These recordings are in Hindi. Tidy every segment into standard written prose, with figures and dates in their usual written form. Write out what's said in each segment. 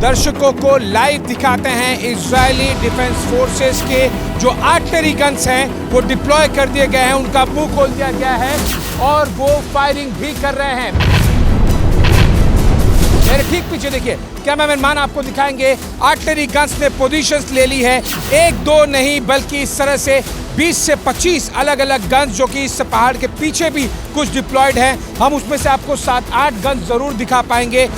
दर्शकों को लाइव दिखाते हैं इजरायली डिफेंस फोर्सेस के जो आर्टिलरी गन्स हैं वो डिप्लॉय कर दिए गए हैं, उनका मुंह खोल दिया गया है और वो फायरिंग भी कर रहे हैं। मेरे ठीक पीछे देखिए, कैमरामैन मान आपको दिखाएंगे आर्टिलरी गन्स ने पोजीशंस ले ली है, एक दो नहीं बल्कि इस तरह से 20 से 25 अलग अलग गन्स जो कि इस पहाड़ के पीछे भी कुछ डिप्लॉयड हैं। हम उसमें से आपको 7-8 गन्स जरूर दिखा पाएंगे।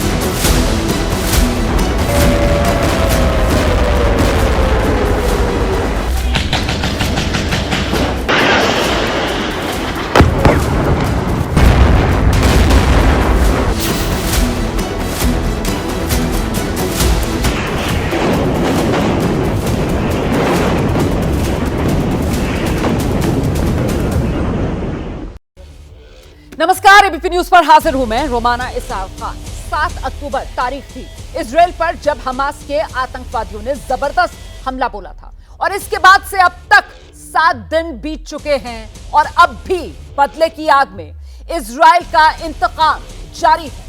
नमस्कार, एबीपी न्यूज पर हाजिर हूं मैं रोमाना इसार खान। 7 अक्टूबर तारीख थी इजराइल पर जब हमास के आतंकवादियों ने जबरदस्त हमला बोला था और इसके बाद से अब तक 7 दिन बीत चुके हैं और अब भी बदले की आग में इजराइल का इंतकाम जारी है।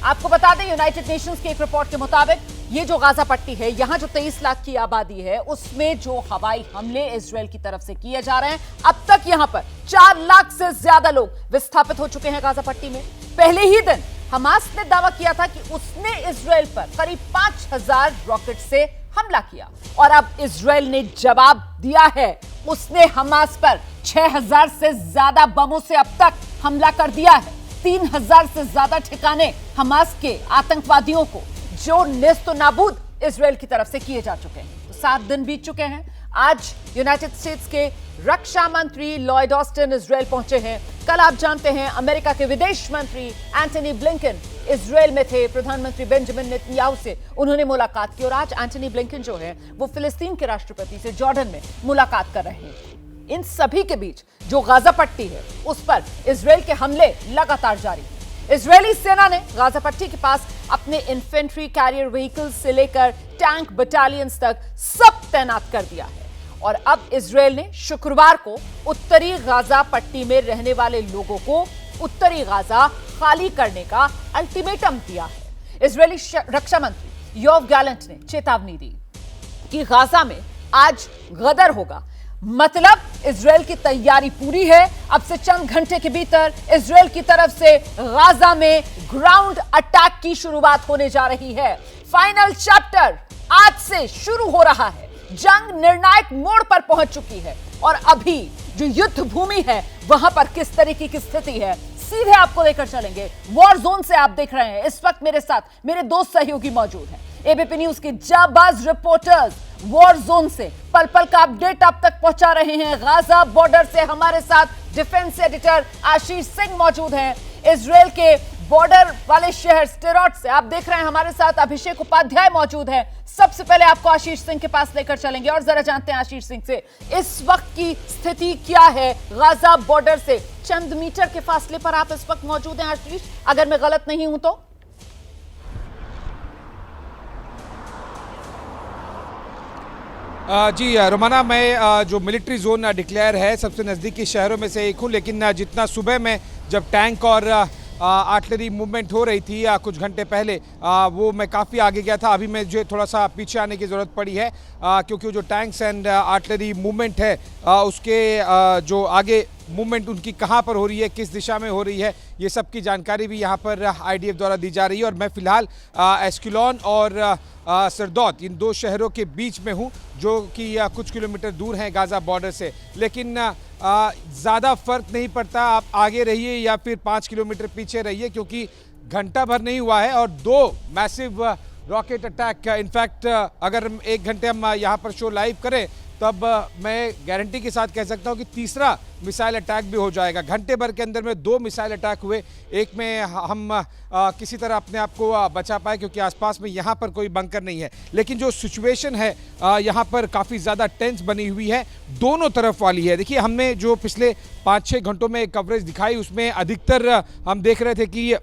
आपको बता दें, यूनाइटेड नेशंस की एक रिपोर्ट के मुताबिक ये जो गाजा पट्टी है, यहां जो 23 लाख की आबादी है, उसमें जो हवाई हमले इजराइल की तरफ से किए जा रहे हैं, अब तक यहां पर 4 लाख से ज्यादा लोग विस्थापित हो चुके हैं गाजा पट्टी में। पहले ही दिन हमास ने दावा किया था कि उसने इजराइल पर करीब 5000 रॉकेट से हमला किया और अब इजराइल ने जवाब दिया है। उसने हमास पर 6000 से ज्यादा बमों से अब तक हमला कर दिया है। 3000 से ज्यादा ठिकाने हमास के आतंकवादियों को जो नेस्तो नाबूद इजराइल की तरफ से किए जा चुके हैं। तो 7 दिन बीत चुके हैं। आज यूनाइटेड स्टेट्स के रक्षा मंत्री लॉयड ऑस्टिन इजराइल पहुंचे हैं। कल आप जानते हैं अमेरिका के विदेश मंत्री एंटनी ब्लिंकन इजराइल में थे। प्रधानमंत्री बेंजामिन नेतन्याहू से उन्होंने मुलाकात की और आज एंटनी ब्लिंकन जो है वो फिलिस्तीन के राष्ट्रपति से जॉर्डन में मुलाकात कर रहे हैं। इन सभी के बीच जो गाजा पट्टी है उस पर इजराइल के हमले लगातार जारी हैं। इजरायली सेना ने गाजा पट्टी के पास अपने इन्फेंट्री कैरियर व्हीकल्स से लेकर टैंक बटालियंस तक सब तैनात कर दिया है और अब इजराइल ने शुक्रवार को उत्तरी गाजा पट्टी में रहने वाले लोगों को उत्तरी गाजा खाली करने का अल्टीमेटम दिया है। इजरायली रक्षा मंत्री योव गैलेंट ने चेतावनी दी कि गाजा में आज गदर होगा, मतलब इजराइल की तैयारी पूरी है। अब से चंद घंटे के भीतर इजराइल की तरफ से गाजा में ग्राउंड अटैक की शुरुआत होने जा रही है। फाइनल चैप्टर आज से शुरू हो रहा है। जंग निर्णायक मोड़ पर पहुंच चुकी है और अभी जो युद्ध भूमि है वहां पर किस तरीके की स्थिति है सीधे आपको लेकर चलेंगे। वॉर जोन से आप देख रहे हैं, इस वक्त मेरे साथ मेरे 2 सहयोगी मौजूद हैं। एबीपी न्यूज के जाबाज रिपोर्टर्स वॉर जोन से पल पल का अपडेट आप तक पहुंचा रहे हैं। गाजा बॉर्डर से हमारे साथ डिफेंस एडिटर आशीष सिंह मौजूद हैं। इजराइल के बॉर्डर वाले शहर स्टेरोट से आप देख रहे हैं हमारे साथ अभिषेक उपाध्याय मौजूद है। सबसे पहले आपको आशीष सिंह के पास लेकर चलेंगे और जरा जानते हैं आशीष सिंह से इस वक्त की स्थिति क्या है। गाजा बॉर्डर से चंद मीटर के फासले पर आप इस वक्त मौजूद हैं आशीष, अगर मैं गलत नहीं हूं तो। जी रोमाना, मैं जो मिलिट्री जोन डिक्लेयर है सबसे नज़दीकी शहरों में से एक हूँ, लेकिन जितना सुबह में जब टैंक और आर्टिलरी मूवमेंट हो रही थी कुछ घंटे पहले, वो मैं काफ़ी आगे गया था। अभी मुझे थोड़ा सा पीछे आने की ज़रूरत पड़ी है क्योंकि जो टैंक्स एंड आर्टिलरी मूवमेंट है उसके जो आगे मूवमेंट उनकी कहाँ पर हो रही है, किस दिशा में हो रही है, ये सब की जानकारी भी यहाँ पर आईडीएफ द्वारा दी जा रही है। और मैं फ़िलहाल एस्कलोन और सरदौत, इन 2 शहरों के बीच में हूँ जो कि कुछ किलोमीटर दूर हैं गाज़ा बॉर्डर से। लेकिन ज़्यादा फ़र्क नहीं पड़ता, आप आगे रहिए या फिर 5 किलोमीटर पीछे रहिए, क्योंकि घंटा भर नहीं हुआ है और 2 मैसिव रॉकेट अटैक, इनफैक्ट अगर 1 घंटे हम यहाँ पर शो लाइव करें तब मैं गारंटी के साथ कह सकता हूँ कि तीसरा मिसाइल अटैक भी हो जाएगा। घंटे भर के अंदर में 2 मिसाइल अटैक हुए। एक में हम किसी तरह अपने आप को बचा पाए क्योंकि आसपास में यहाँ पर कोई बंकर नहीं है, लेकिन जो सिचुएशन है यहाँ पर काफ़ी ज़्यादा टेंस बनी हुई है, दोनों तरफ वाली है। देखिए, हमने जो पिछले 5-6 घंटों में कवरेज दिखाई उसमें अधिकतर हम देख रहे थे कि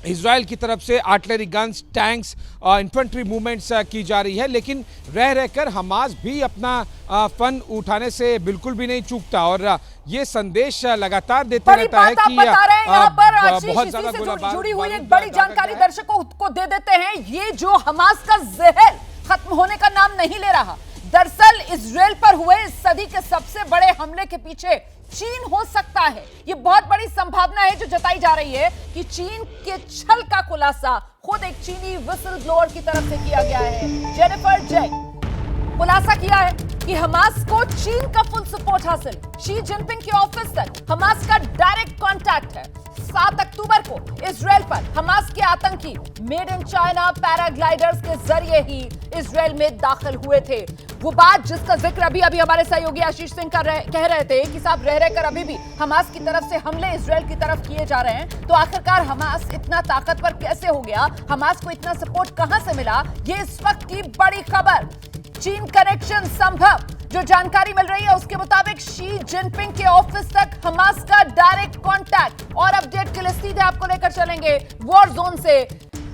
इजराइल की तरफ से artillery guns, tanks, infantry movements की जा रही है, लेकिन रह रहकर हमास भी अपना फन उठाने से बिल्कुल भी नहीं चूकता। और ये संदेश लगातार देते बड़ी रहता है बात आप कि बता रहे हैं यहाँ पर आशीष, बहुत इसी ज्यादा से गोला जुड़ी हुई एक बारूद बड़ी दागा जानकारी गया है। दर्शकों को दे देते हैं। ये जो हमास का जहर खत्म होने का नाम नहीं ले रहा। दरअसल इजराइल पर हुए इस सदी के सबसे बड़े हमले के पीछे चीन हो सकता है। ये बहुत बड़ी संभावना है जो जताई जा रही है कि चीन के छल का खुलासा खुद एक चीनी विसल ब्लोअर की तरफ से किया गया है। जेनिफर जे खुलासा किया है कि हमास को चीन का फुल सपोर्ट हासिल। शी जिनपिंग के ऑफिस तक हमास का डायरेक्ट कांटेक्ट है। 7 अक्टूबर को इजराइल पर हमास के आतंकी मेड इन चाइना पैराग्लाइडर्स के जरिए ही इजराइल में दाखिल हुए थे। वो बात जिसका जिक्र अभी हमारे सहयोगी आशीष सिंह कह रहे थे कि साहब रह रहकर अभी भी हमास की तरफ से हमले इजराइल की तरफ किए जा रहे हैं, तो आखिरकार हमास इतना ताकतवर कैसे हो गया, हमास को इतना सपोर्ट कहां से मिला, ये इस वक्त की बड़ी खबर। चीन कनेक्शन संभव, जो जानकारी मिल रही है उसके मुताबिक शी जिनपिंग के ऑफिस तक हमास का डायरेक्ट कांटेक्ट। और अपडेट के लिए सीधे आपको लेकर चलेंगे वॉर जोन से।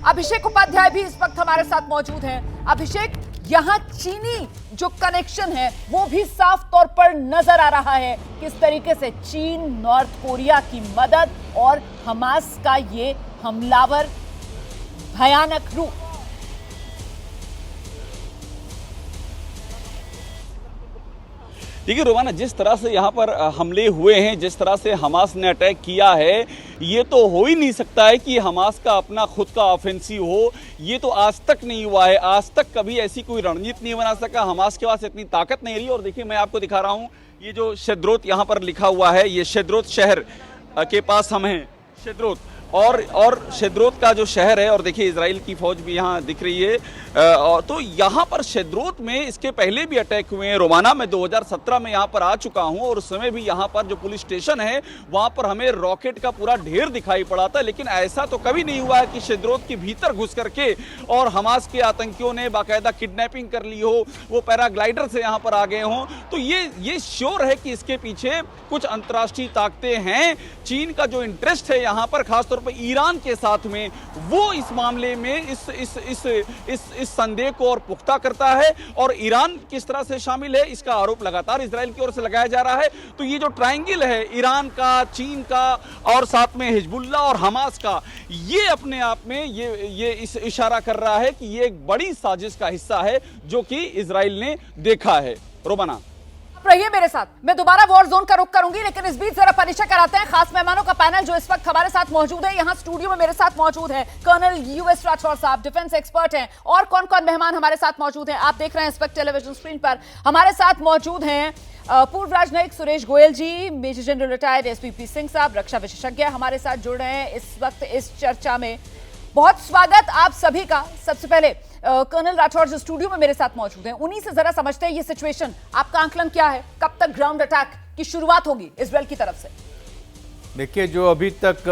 अभिषेक उपाध्याय भी इस वक्त हमारे साथ मौजूद हैं। अभिषेक, यहां चीनी जो कनेक्शन है वो भी साफ तौर पर नजर आ रहा है। किस तरीके से चीन नॉर्थ कोरिया की मदद और हमास का ये हमलावर भयानक रूप। देखिए रोमाना, जिस तरह से यहाँ पर हमले हुए हैं, जिस तरह से हमास ने अटैक किया है, ये तो हो ही नहीं सकता है कि हमास का अपना खुद का ऑफेंसिव हो। ये तो आज तक नहीं हुआ है, आज तक कभी ऐसी कोई रणनीति नहीं बना सका। हमास के पास इतनी ताकत नहीं रही। और देखिए, मैं आपको दिखा रहा हूँ, ये जो शेद्रोत यहाँ पर लिखा हुआ है, ये शेद्रोत शहर के पास हम हैं। शेद्रोत और शेद्रोत का जो शहर है, और देखिए इजराइल की फौज भी यहाँ दिख रही है। तो यहाँ पर शेद्रोत में इसके पहले भी अटैक हुए हैं। रोमाना, मैं 2017 में यहाँ पर आ चुका हूँ और उस समय भी यहाँ पर जो पुलिस स्टेशन है वहाँ पर हमें रॉकेट का पूरा ढेर दिखाई पड़ा था। लेकिन ऐसा तो कभी नहीं हुआ है कि शेद्रोत के भीतर घुस करके और हमास के आतंकियों ने बाकायदा किडनैपिंग कर ली हो, वो पैराग्लाइडर से यहाँ पर आ गए हों। तो ये श्योर है कि इसके पीछे कुछ अंतर्राष्ट्रीय ताकतें हैं। चीन का जो इंटरेस्ट है यहाँ पर खासतौर पर ईरान के साथ में, वो इस मामले में इस संदेह को और पुख्ता करता है। और ईरान किस तरह से शामिल है, इसका आरोप लगातार इजराइल की ओर से लगाया जा रहा है। तो ये जो ट्रायंगल है ईरान का, चीन का और साथ में हिजबुल्लाह और हमास का, ये अपने आप में ये इस इशारा कर रहा है कि ये एक बड़ी साजिश का हिस्सा है जो कि इजराइल ने देखा है। रोमाना, रहिए मेरे साथ, मैं दोबारा वॉर जोन का रुख करूंगी, लेकिन इस बीच जरा परिचय कराते हैं खास मेहमानों का पैनल जो इस वक्त हमारे साथ मौजूद है। यहां स्टूडियो में मेरे साथ मौजूद है कर्नल यूएस राठौर साहब, डिफेंस एक्सपर्ट हैं। और कौन कौन मेहमान हमारे साथ मौजूद हैं आप देख रहे हैं इस वक्त टेलीविजन स्क्रीन पर। हमारे साथ मौजूद हैं पूर्व राजनयिक Suresh Goyal ji, major general retired SPP Singh साहब, रक्षा विशेषज्ञ हमारे साथ जुड़ रहे हैं इस वक्त इस चर्चा में। बहुत स्वागत आप सभी का। सबसे पहले कर्नल राठौर जो स्टूडियो में मेरे साथ मौजूद हैं, उन्हीं से जरा समझते हैं ये सिचुएशन, आपका आकलन क्या है, कब तक ग्राउंड अटैक की शुरुआत होगी इजराइल की तरफ से? देखिए, जो अभी तक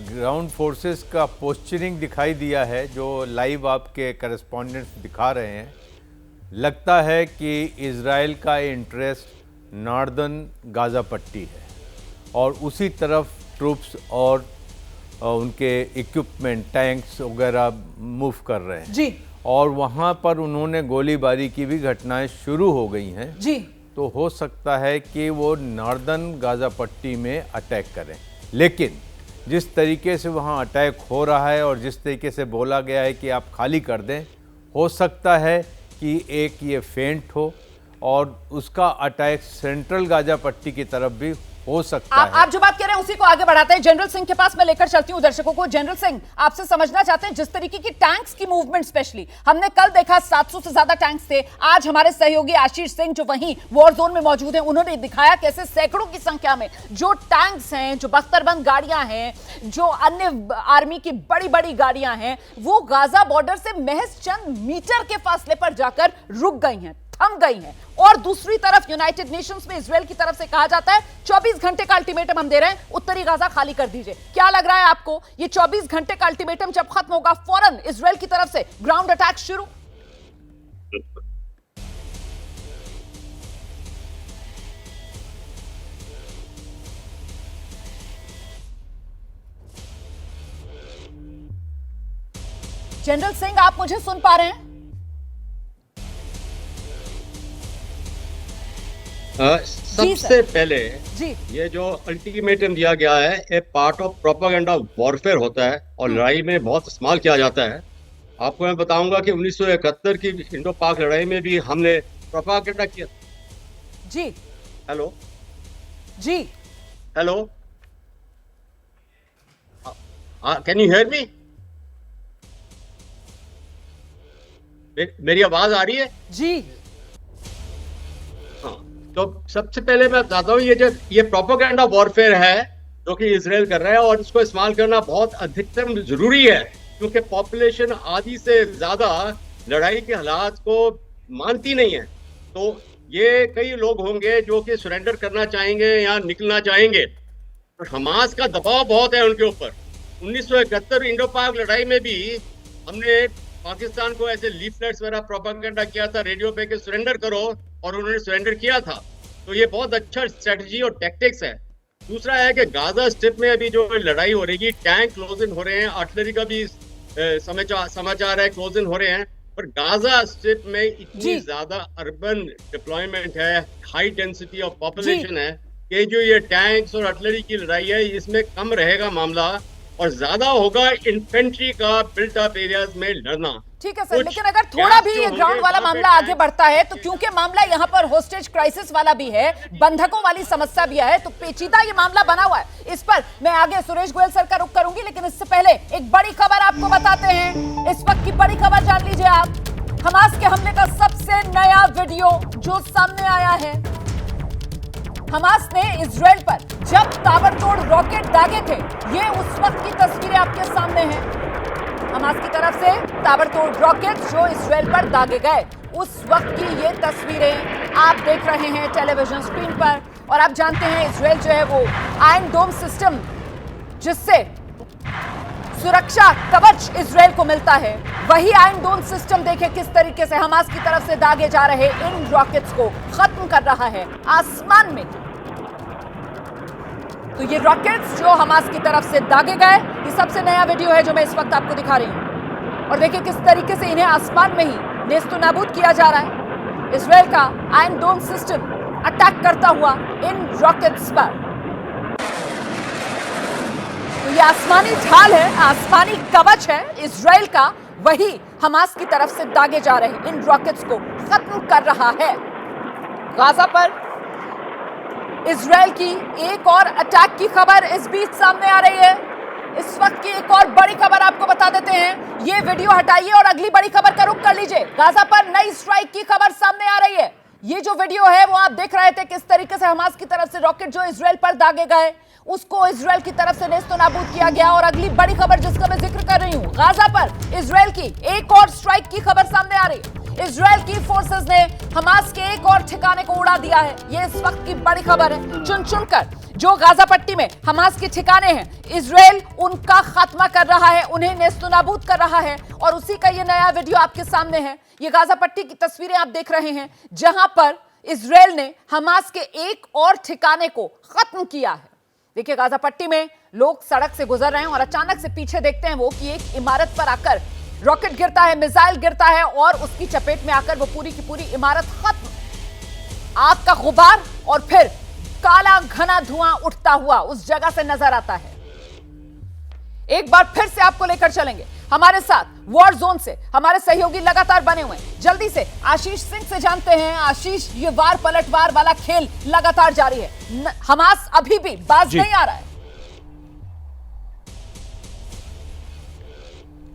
ग्राउंड फोर्सेस का पोस्चरिंग दिखाई दिया है, जो लाइव आपके करस्पॉन्डेंट्स दिखा रहे हैं, लगता है कि इजराइल का इंटरेस्ट नॉर्दर्न गाजा पट्टी है और उसी तरफ ट्रूप्स और उनके इक्विपमेंट, टैंक्स वगैरह मूव कर रहे हैं जी। और वहाँ पर उन्होंने गोलीबारी की भी घटनाएं शुरू हो गई हैं जी। तो हो सकता है कि वो नॉर्दर्न गाजा पट्टी में अटैक करें। लेकिन जिस तरीके से वहाँ अटैक हो रहा है और जिस तरीके से बोला गया है कि आप खाली कर दें, हो सकता है कि एक ये फेंट हो और उसका अटैक सेंट्रल गाजा पट्टी की तरफ भी हो सकता है। आप जो बात कह रहे हैं उसी को आगे बढ़ाते हैं। जनरल सिंह के पास मैं लेकर चलती हूं दर्शकों को। जनरल सिंह, आपसे समझना चाहते हैं जिस तरीके की टैंक्स की मूवमेंट, स्पेशली हमने कल देखा 700 से ज्यादा टैंक्स थे। आज हमारे सहयोगी आशीष सिंह जो वहीं वॉर जोन में मौजूद हैं, उन्होंने दिखाया कैसे सैकड़ों की संख्या में जो टैंक्स हैं, जो बख्तरबंद गाड़ियां हैं, जो अन्य आर्मी की बड़ी बड़ी गाड़ियां हैं, वो गाजा बॉर्डर से महज चंद मीटर के फासले पर जाकर रुक गई हैं, थम गई हैं। और दूसरी तरफ यूनाइटेड नेशंस में इजराइल की तरफ से कहा जाता है 24 घंटे का अल्टीमेटम हम दे रहे हैं, उत्तरी गाजा खाली कर दीजिए। क्या लग रहा है आपको, ये 24 घंटे का अल्टीमेटम जब खत्म होगा फौरन इजराइल की तरफ से ग्राउंड अटैक शुरू? जनरल सिंह, आप मुझे सुन पा रहे हैं? सबसे पहले जी ये जो अल्टीमेटम दिया गया है ये पार्ट ऑफ प्रोपागेंडा वॉरफेयर होता है और लड़ाई में बहुत इस्तेमाल किया जाता है। आपको मैं बताऊंगा कि 1971 की इंडो पाक लड़ाई में भी हमने प्रोपागेंडा किया। जी हेलो जी hello, can you hear me? मेरी आवाज आ रही है? जी हाँ, तो सबसे पहले मैं बताता हूँ ये प्रोपेगेंडा वॉरफेयर है जो कि इजराइल कर रहा है और इसको इस्तेमाल करना बहुत अधिकतम जरूरी है क्योंकि पॉपुलेशन आधी से ज्यादा लड़ाई के हालात को मानती नहीं है। तो ये कई लोग होंगे जो कि सरेंडर करना चाहेंगे या निकलना चाहेंगे, तो हमास का दबाव बहुत है उनके ऊपर। 1971 इंडो पाक लड़ाई में भी हमने पाकिस्तान को ऐसे लीफलेट्स वगैरह प्रोपेगेंडा किया था रेडियो पे कि सरेंडर करो, और उन्होंने सरेंडर किया था। तो ये बहुत अच्छा स्ट्रेटजी और टैक्टिक्स है। दूसरा है कि गाजा स्ट्रिप में अभी जो लड़ाई हो रही है, टैंक क्लोज इन हो रहे हैं, आर्टिलरी का भी समाचार है क्लोज इन हो रहे हैं, पर गाजा स्ट्रिप में इतनी ज्यादा अर्बन डिप्लॉयमेंट है, हाई डेंसिटी ऑफ पॉपुलेशन है कि जो ये टैंक्स और आर्टिलरी की लड़ाई है इसमें कम रहेगा मामला और ज्यादा होगा इन्फेंट्री का बिल्ट अप एरियाज में लड़ना। ठीक है सर, लेकिन अगर थोड़ा भी ये ग्राउंड वाला मामला आगे बढ़ता है तो क्योंकि मामला यहाँ पर होस्टेज क्राइसिस वाला भी है, बंधकों वाली समस्या भी है, तो पेचीदा ये मामला बना हुआ है। इस पर मैं आगे सुरेश गोयल सर का रुख करूंगी, लेकिन इससे पहले एक बड़ी खबर आपको बताते हैं। इस वक्त की बड़ी खबर जान लीजिए आप। हमास के हमले का सबसे नया वीडियो जो सामने आया है। हमास ने इजराइल पर जब ताबड़तोड़ रॉकेट दागे थे, ये उस वक्त की तस्वीरें आपके सामने हैं। हमास की तरफ से ताबड़तोड़ रॉकेट जो इजराइल पर दागे गए, उस वक्त की ये तस्वीरें आप देख रहे हैं टेलीविजन स्क्रीन पर। और आप जानते हैं इजराइल जो है वो आयरन डोम सिस्टम, जिससे सुरक्षा कवच इजराइल को मिलता है, वही आयरन डोम सिस्टम देखें किस तरीके से हमास की तरफ से दागे जा रहे इन रॉकेट्स को खत्म कर रहा है आसमान में। तो ये रॉकेट्स जो हमास की तरफ से दागे गए, ये सबसे नया वीडियो है जो मैं इस वक्त आपको दिखा रही हूं। और देखिए किस तरीके से इन्हें आसमान में ही नेस्तो नाबूद किया जा रहा है। इजराइल का आयरन डोम सिस्टम अटैक करता हुआ इन रॉकेट्स पर। तो ये आसमानी ढाल है, आसमानी कवच है इजराइल का, वही हमास की तरफ से दागे जा रहे इन रॉकेट्स को खत्म कर रहा है। गाजा पर इजराइल की एक और अटैक की खबर इस बीच सामने आ रही है। इस वक्त की एक और बड़ी खबर आपको बता देते हैं। ये वीडियो हटाइए और अगली बड़ी खबर का रुख कर लीजिए। गाजा पर नई स्ट्राइक की खबर सामने आ रही है। ये जो वीडियो है वो आप देख रहे थे किस तरीके से हमास की तरफ से रॉकेट जो इजराइल पर दागे गए, उसको इजराइल की तरफ से नेस्तो नाबूद किया गया। और अगली बड़ी खबर जिसका मैं जिक्र कर रही हूं, गाजा पर इजराइल की एक और स्ट्राइक की खबर सामने आ रही है। इजराइल की फोर्सेस ने हमास के एक और ठिकाने को उड़ा दिया है। ये इस वक्त की बड़ी खबर है। चुन चुनकर जो गाजा पट्टी में हमास के ठिकाने हैं, इजराइल उनका खात्मा कर रहा है, उन्हें नेस्तो नाबूद कर रहा है। और उसी का ये नया वीडियो आपके सामने है। ये गाजा पट्टी की तस्वीरें आप देख रहे हैं जहां पर इजराइल ने हमास के एक और ठिकाने को खत्म किया है। देखिए गाजा पट्टी में लोग सड़क से गुजर रहे हैं और अचानक से पीछे देखते हैं वो कि एक इमारत पर आकर रॉकेट गिरता है, मिसाइल गिरता है और उसकी चपेट में आकर वो पूरी की पूरी इमारत खत्म। आग का गुबार और फिर काला घना धुआं उठता हुआ उस जगह से नजर आता है। एक बार फिर से आपको लेकर चलेंगे हमारे साथ वॉर जोन से। हमारे सहयोगी लगातार बने हुए हैं। जल्दी से आशीष सिंह से जानते हैं। आशीष, ये वार पलटवार वाला खेल लगातार जारी है, हमास अभी भी बाज नहीं आ रहा है।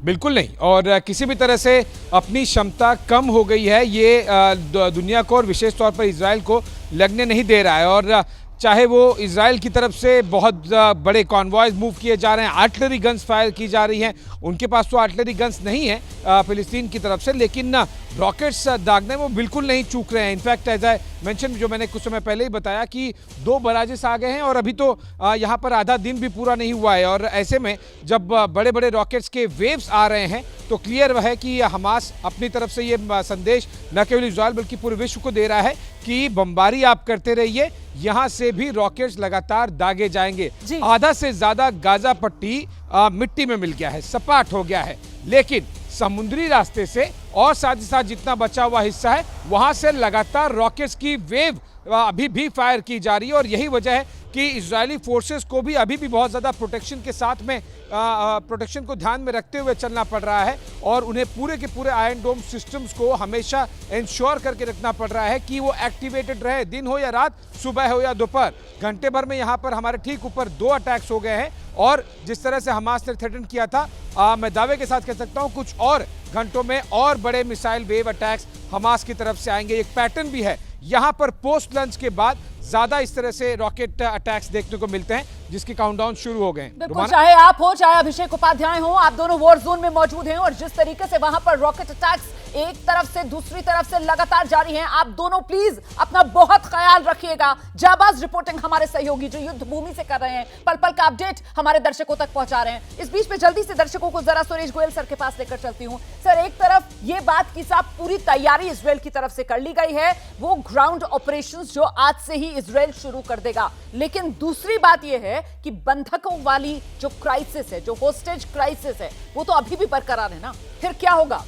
बिल्कुल नहीं, और किसी भी तरह से अपनी क्षमता कम हो गई है, ये दुनिया को और विशेष तौर पर इजराइल को लगने नहीं दे रहा है। और चाहे वो इजराइल की तरफ से बहुत बड़े कॉन्वॉयज मूव किए जा रहे हैं, आर्टिलरी गन्स फायर की जा रही हैं, उनके पास तो आर्टिलरी गन्स नहीं है फिलिस्तीन की तरफ से, लेकिन रॉकेट्स दागने में वो बिल्कुल नहीं चूक रहे हैं। इनफैक्ट एज आई मेंशन, जो मैंने कुछ समय पहले ही बताया कि 2 बराजेस आ गए हैं और अभी तो यहाँ पर आधा दिन भी पूरा नहीं हुआ है। और ऐसे में जब बड़े बड़े रॉकेट्स के वेव्स आ रहे हैं तो क्लियर है कि हमास अपनी तरफ से ये संदेश न केवल इजराइल बल्कि पूरे विश्व को दे रहा है कि बमबारी आप करते रहिए, यहाँ से भी रॉकेट्स लगातार दागे जाएंगे। आधा से ज्यादा गाजा पट्टी मिट्टी में मिल गया है, सपाट हो गया है, लेकिन समुद्री रास्ते से और साथ ही साथ जितना बचा हुआ हिस्सा है वहां से लगातार रॉकेट्स की वेव अभी भी फायर की जा रही है। और यही वजह है कि इजरायली फोर्सेस को भी अभी भी बहुत ज़्यादा प्रोटेक्शन के साथ में प्रोटेक्शन को ध्यान में रखते हुए चलना पड़ रहा है और उन्हें पूरे के पूरे आयरन डोम सिस्टम्स को हमेशा इंश्योर करके रखना पड़ रहा है कि वो एक्टिवेटेड रहे, दिन हो या रात, सुबह हो या दोपहर। घंटे भर में यहाँ पर हमारे ठीक ऊपर 2 अटैक्स हो गए हैं और जिस तरह से हमास ने थ्रेटन किया था, मैं दावे के साथ कह सकता हूँ कुछ और घंटों में और बड़े मिसाइल वेव अटैक्स हमास की तरफ से आएंगे। एक पैटर्न भी है यहाँ पर पोस्ट लंच के बाद ज्यादा इस तरह से रॉकेट अटैक्स देखने को मिलते हैं जिसके काउंटडाउन शुरू हो गए। बिल्कुल, चाहे आप हो चाहे अभिषेक उपाध्याय हो, आप दोनों वॉर जोन में मौजूद हैं और जिस तरीके से वहां पर रॉकेट अटैक्स एक तरफ से दूसरी तरफ से लगातार जारी हैं, आप दोनों प्लीज अपना बहुत ख्याल रखिएगा। जाबाज रिपोर्टिंग हमारे सहयोगी जो युद्ध भूमि से कर रहे हैं, पल पल का अपडेट हमारे दर्शकों तक पहुंचा रहे हैं। इस बीच में जल्दी से दर्शकों को जरा सुरेश गोयल सर के पास लेकर चलती हूं। सर, एक तरफ ये बात की साहब पूरी तैयारी इजरायल की तरफ से कर ली गई है, वो ग्राउंड ऑपरेशंस जो आज से ही इजरायल शुरू कर देगा, लेकिन दूसरी बात यह है कि बंधकों वाली जो क्राइसिस है, जो होस्टेज क्राइसिस है, वो तो अभी भी बरकरार है ना, फिर क्या होगा?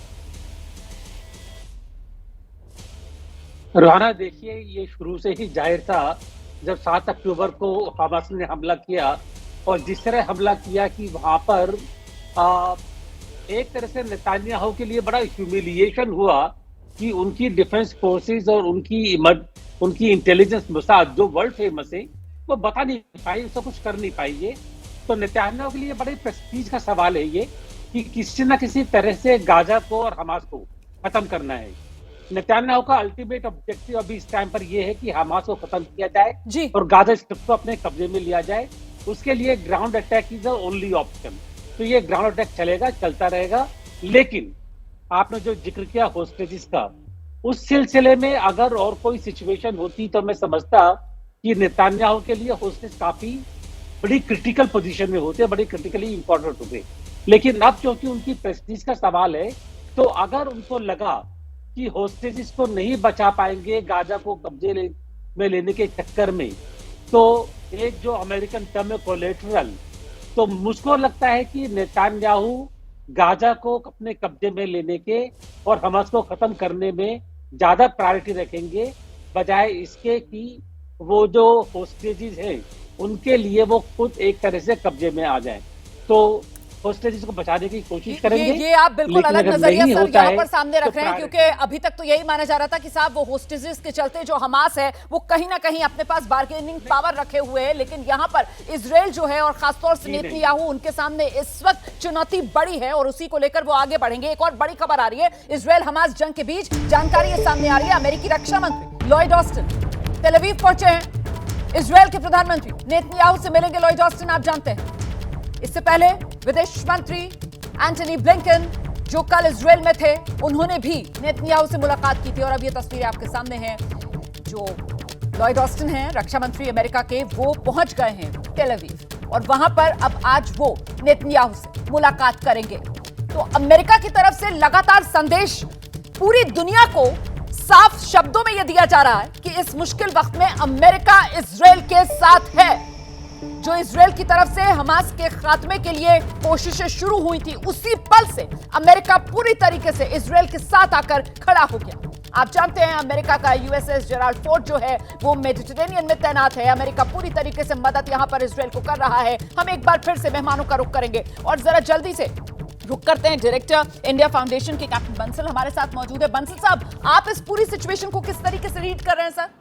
रोहाना, देखिए, ये शुरू से ही जाहिर था जब 7 अक्टूबर को हमास ने हमला किया और जिस तरह हमला किया कि वहां पर एक तरह से नेतान्याहू के लिए बड़ा ह्यूमिलिएशन हुआ कि उनकी डिफेंस फोर्सेस और उनकी इंटेलिजेंस मोसाद जो वर्ल्ड फेमस है वो बता नहीं पाई, उसको कुछ कर नहीं पाई। ये तो नेतान्याहू के लिए बड़े प्रेस्टीज का सवाल है ये कि किसी न किसी तरह से गाजा को और हमास को खत्म करना है। नेतान्याहू का अल्टीमेट ऑब्जेक्टिव अभी इस टाइम पर यह है कि हमास को खत्म किया जाए और गाजा स्ट्रिप को अपने कब्जे में लिया जाए। उसके लिए ground attack is the only option. तो ये ग्राउंड अटैक चलेगा, चलता रहेगा। लेकिन आपने जो जिक्र किया होस्टेजेस का, उस सिलसिले में अगर और कोई सिचुएशन होती तो मैं समझता कि नेतान्याहू के लिए होस्टेज काफी बड़ी क्रिटिकल पोजीशन में होते, बड़ी क्रिटिकली इंपॉर्टेंट होते। लेकिन अब क्योंकि उनकी प्रेस्टीज का सवाल है, तो अगर उनको लगा कि होस्टेजेस को नहीं बचा पाएंगे गाजा को कब्जे में लेने के चक्कर में, तो एक जो अमेरिकन टर्म है कोलेटरल, तो मुझको लगता है कि नेतान्याहू गाजा को अपने कब्जे में लेने के और हमास को खत्म करने में ज्यादा प्रायोरिटी रखेंगे, बजाय इसके कि वो जो होस्टेजेस हैं उनके लिए वो खुद एक तरह से कब्जे में आ जाए। तो होस्टेजेस को बचाने की कोशिश करेंगे। ये आप बिल्कुल अलग नजरिया सर यहाँ पर सामने रख रहे हैं, क्योंकि अभी तक तो यही माना जा रहा था कि साहब वो होस्टेजेस के चलते जो हमास है वो कहीं ना कहीं अपने पास बार्गेनिंग पावर रखे हुए है, लेकिन यहाँ पर इजराइल जो है और खासतौर से नेतन्याहू, उनके सामने इस वक्त चुनौती बड़ी है और उसी को लेकर वो आगे बढ़ेंगे। एक और बड़ी खबर आ रही है इजराइल हमास जंग के बीच, जानकारी ये सामने आ रही है। अमेरिकी रक्षा मंत्री लॉयड ऑस्टिन तेल अवीव पहुंचे हैं। इजराइल के प्रधानमंत्री नेतन्याहू से मिलेंगे लॉयड ऑस्टिन, आप जानते हैं। इससे पहले विदेश मंत्री एंटनी ब्लिंकन जो कल इजराइल में थे, उन्होंने भी नेतन्याहू से मुलाकात की थी और अब ये तस्वीरें आपके सामने हैं। जो लॉयड ऑस्टिन हैं, रक्षा मंत्री अमेरिका के, वो पहुंच गए हैं तेल अवीव और वहां पर अब आज वो नेतन्याहू से मुलाकात करेंगे। तो अमेरिका की तरफ से लगातार संदेश पूरी दुनिया को साफ शब्दों में यह दिया जा रहा है कि इस मुश्किल वक्त में अमेरिका इजराइल के साथ है। जो इजराइल की तरफ से हमास के खात्मे के लिए कोशिशें शुरू हुई थी, उसी पल से अमेरिका पूरी तरीके से इजराइल के साथ आकर खड़ा हो गया। आप जानते हैं अमेरिका का यूएसएस जेराल्ड फोर्ड जो है वो मेडिटेरेनियन में तैनात है। अमेरिका पूरी तरीके से मदद यहां पर इजराइल को कर रहा है। हम एक बार फिर से मेहमानों का रुख करेंगे और जरा जल्दी से रुक करते हैं। डायरेक्टर इंडिया फाउंडेशन के कैप्टन बंसल हमारे साथ मौजूद है। बंसल साहब, आप इस पूरी सिचुएशन को किस तरीके से रीड कर रहे हैं सर?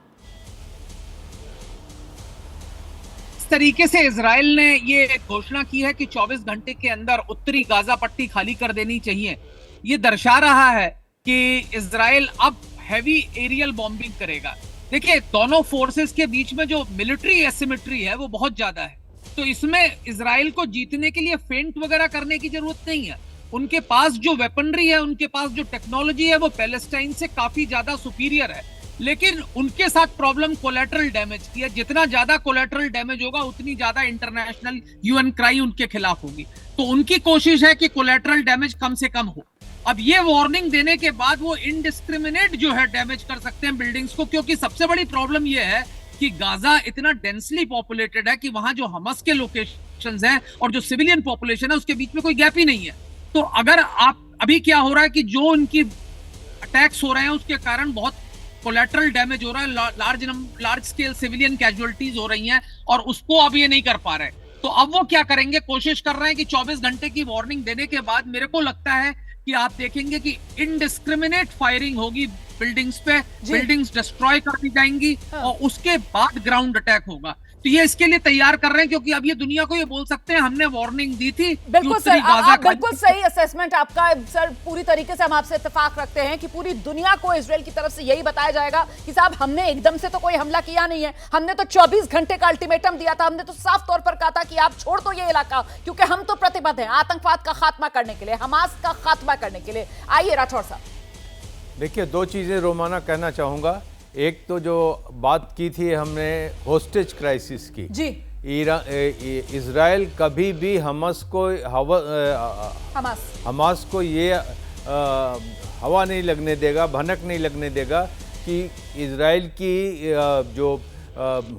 इस तरीके से इजराइल ने ये घोषणा की है कि 24 घंटे के अंदर उत्तरी गाजा पट्टी खाली कर देनी चाहिए। ये दर्शा रहा है कि इजराइल अब हैवी एरियल बॉम्बिंग करेगा। देखिए, दोनों फोर्सेस के बीच में जो मिलिट्री एसिमेट्री है वो बहुत ज्यादा है, तो इसमें इजराइल को जीतने के लिए फेंट वगैरह करने की जरूरत नहीं है। उनके पास जो वेपनरी है, उनके पास जो टेक्नोलॉजी है, वो पैलेस्टाइन से काफी ज्यादा सुपीरियर है। लेकिन उनके साथ प्रॉब्लम कोलैटरल डैमेज की है। जितना ज्यादा कोलैटरल डैमेज होगा उतनी ज्यादा इंटरनेशनल यूएन क्राई उनके खिलाफ होगी। तो उनकी कोशिश है कि कोलैटरल डैमेज कम से कम हो। अब ये वार्निंग देने के बाद वो इनडिस्क्रिमिनेट जो है डैमेज कर सकते हैं बिल्डिंग्स को, क्योंकि सबसे बड़ी प्रॉब्लम ये है कि गाजा इतना डेंसली पॉपुलेटेड है कि वहां जो हमास के लोकेशंस हैं और जो सिविलियन पॉपुलेशन है उसके बीच में कोई गैप ही नहीं है। तो अभी क्या हो रहा है कि जो उनकी अटैक्स हो रहे हैं उसके कारण बहुत कोलेटरल डैमेज हो रहा है, लार्ज स्केल सिविलियन कैजुअलिटीज हो रही हैं, और उसको अब ये नहीं कर पा रहे। तो अब वो क्या करेंगे, कोशिश कर रहे हैं कि 24 घंटे की वार्निंग देने के बाद मेरे को लगता है कि आप देखेंगे कि इनडिस्क्रिमिनेट फायरिंग होगी बिल्डिंग्स पे, बिल्डिंग्स डिस्ट्रॉय कर दी जाएंगी, और उसके बाद ग्राउंड अटैक होगा। तो ये इसके लिए तैयार कर रहे हैं, क्योंकि अब ये दुनिया को ये बोल सकते हैं हमने वार्निंग दी थी। बिल्कुल सर, आप बिल्कुल सही असेसमेंट आपका सर, पूरी तरीके से हम आपसे इत्तेफाक रखते हैं कि पूरी दुनिया को इजराइल की तरफ से यही बताया जाएगा कि साहब हमने एकदम से तो कोई हमला किया नहीं है, हमने तो 24 घंटे का अल्टीमेटम दिया था, हमने तो साफ तौर पर कहा था कि आप छोड़ दो ये इलाका, क्योंकि हम तो प्रतिबद्ध हैं आतंकवाद का खात्मा करने के लिए, हमास का खात्मा करने के लिए। आइए राठौर साहब। देखिए, दो चीज़ें रोमाना कहना चाहूँगा। एक तो जो बात की थी हमने होस्टेज क्राइसिस की जी, इजराइल कभी भी हमास को ये हवा नहीं लगने देगा, भनक नहीं लगने देगा कि इजराइल की जो